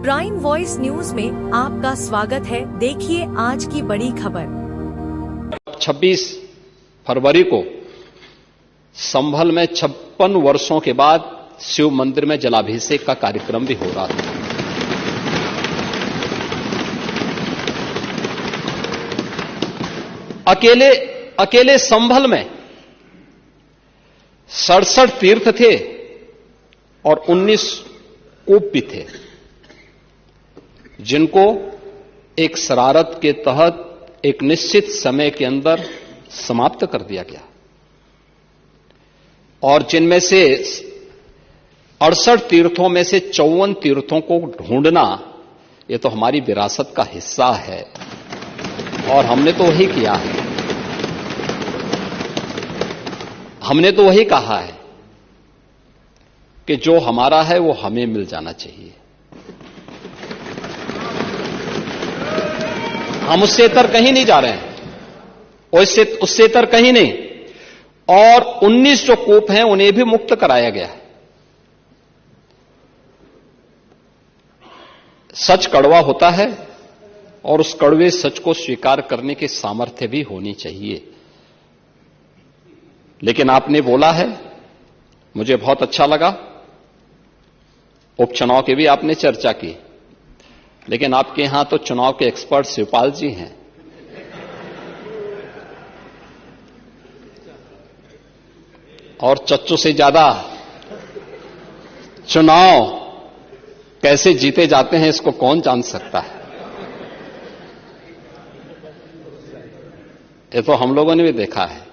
Prime voice news में आपका स्वागत है। देखिए आज की बड़ी खबर। 26 फरवरी को संभल में 56 वर्षों के बाद शिव मंदिर में जलाभिषेक का कार्यक्रम भी हो रहा था। अकेले संभल में 67 तीर्थ थे और 19 कूप भी थे, जिनको एक शरारत के तहत एक निश्चित समय के अंदर समाप्त कर दिया गया और जिनमें से 68 तीर्थों में से 54 तीर्थों को ढूंढना ये तो हमारी विरासत का हिस्सा है और हमने तो वही किया है। हमने तो वही कहा है कि जो हमारा है वो हमें मिल जाना चाहिए। हम उससे इतर कहीं नहीं जा रहे हैं, उससे इतर कहीं नहीं। और 19 जो कूप हैं उन्हें भी मुक्त कराया गया है। सच कड़वा होता है और उस कड़वे सच को स्वीकार करने की सामर्थ्य भी होनी चाहिए। लेकिन आपने बोला है, मुझे बहुत अच्छा लगा। उपचुनाव की भी आपने चर्चा की, लेकिन आपके यहां तो चुनाव के एक्सपर्ट शिवपाल जी हैं। और चच्चू से ज्यादा चुनाव कैसे जीते जाते हैं इसको कौन जान सकता है। ये तो हम लोगों ने भी देखा है,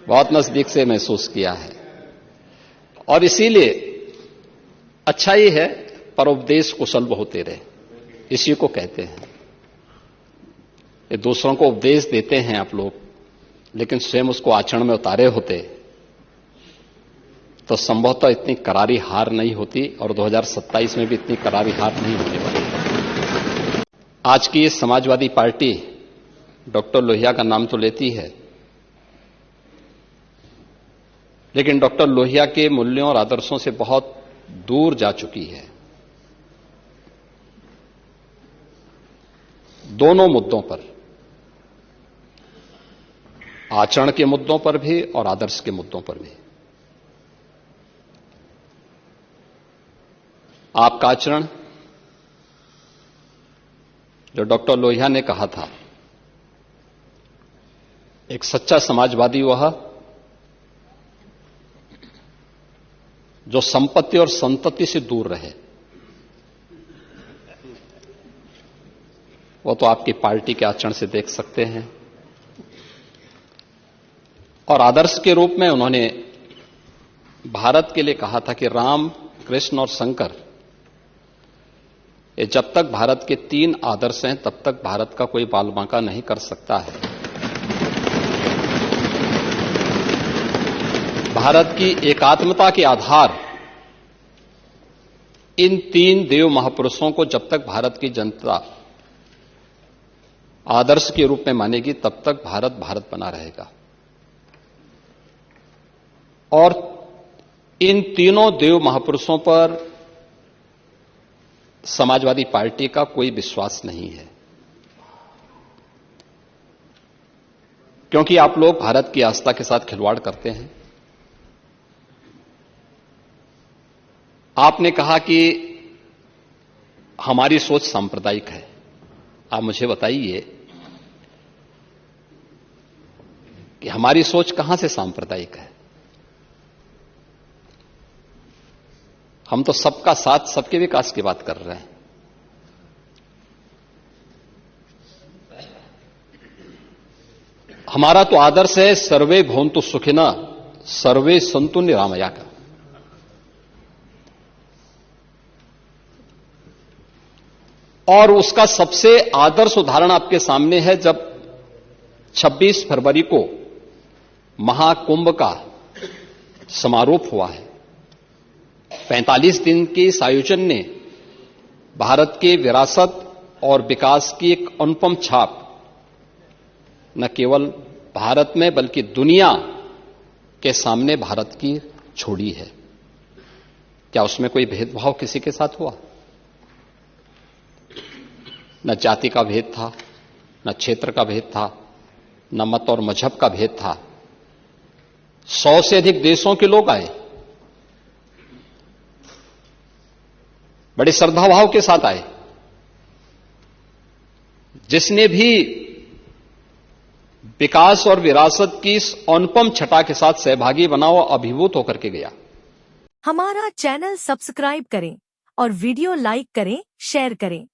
बहुत नजदीक से महसूस किया है। और इसीलिए अच्छा ही है परोपदेश कुशल बहुते रहे, इसी को कहते हैं। ये दूसरों को उपदेश देते हैं आप लोग, लेकिन स्वयं उसको आचरण में उतारे होते तो संभवतः इतनी करारी हार नहीं होती और 2027 में भी इतनी करारी हार नहीं होने वाली। आज की ये समाजवादी पार्टी डॉक्टर लोहिया का नाम तो लेती है, लेकिन डॉक्टर लोहिया के मूल्यों और आदर्शों से बहुत दूर जा चुकी है। दोनों मुद्दों पर, आचरण के मुद्दों पर भी और आदर्श के मुद्दों पर भी। आपका आचरण, जो डॉक्टर लोहिया ने कहा था, एक सच्चा समाजवादी वह जो संपत्ति और संतति से दूर रहे, वो तो आपकी पार्टी के आचरण से देख सकते हैं। और आदर्श के रूप में उन्होंने भारत के लिए कहा था कि राम, कृष्ण और शंकर, ये जब तक भारत के 3 आदर्श हैं तब तक भारत का कोई बाल बांका नहीं कर सकता है। भारत की एकात्मता के आधार इन 3 देव महापुरुषों को जब तक भारत की जनता आदर्श के रूप में मानेगी तब तक भारत भारत बना रहेगा। और इन तीनों देव महापुरुषों पर समाजवादी पार्टी का कोई विश्वास नहीं है, क्योंकि आप लोग भारत की आस्था के साथ खिलवाड़ करते हैं। आपने कहा कि हमारी सोच सांप्रदायिक है। आप मुझे बताइए कि हमारी सोच कहां से सांप्रदायिक है? हम तो सबका साथ, सबके विकास की बात कर रहे हैं। हमारा तो आदर्श है सर्वे भवन्तु सुखिनः सर्वे सन्तु निरामया का। और उसका सबसे आदर्श उदाहरण आपके सामने है जब 26 फरवरी को महाकुंभ का समारोह हुआ है। 45 दिन के इस आयोजन ने भारत के विरासत और विकास की एक अनुपम छाप न केवल भारत में बल्कि दुनिया के सामने भारत की छोड़ी है। क्या उसमें कोई भेदभाव किसी के साथ हुआ? न जाति का भेद था, न क्षेत्र का भेद था, न मत और मजहब का भेद था। 100 से अधिक देशों के लोग आए, बड़े श्रद्धाभाव के साथ आए। जिसने भी विकास और विरासत की इस अनुपम छटा के साथ सहभागी बना, वो अभिभूत होकर के गया। हमारा चैनल सब्सक्राइब करें और वीडियो लाइक करें, शेयर करें।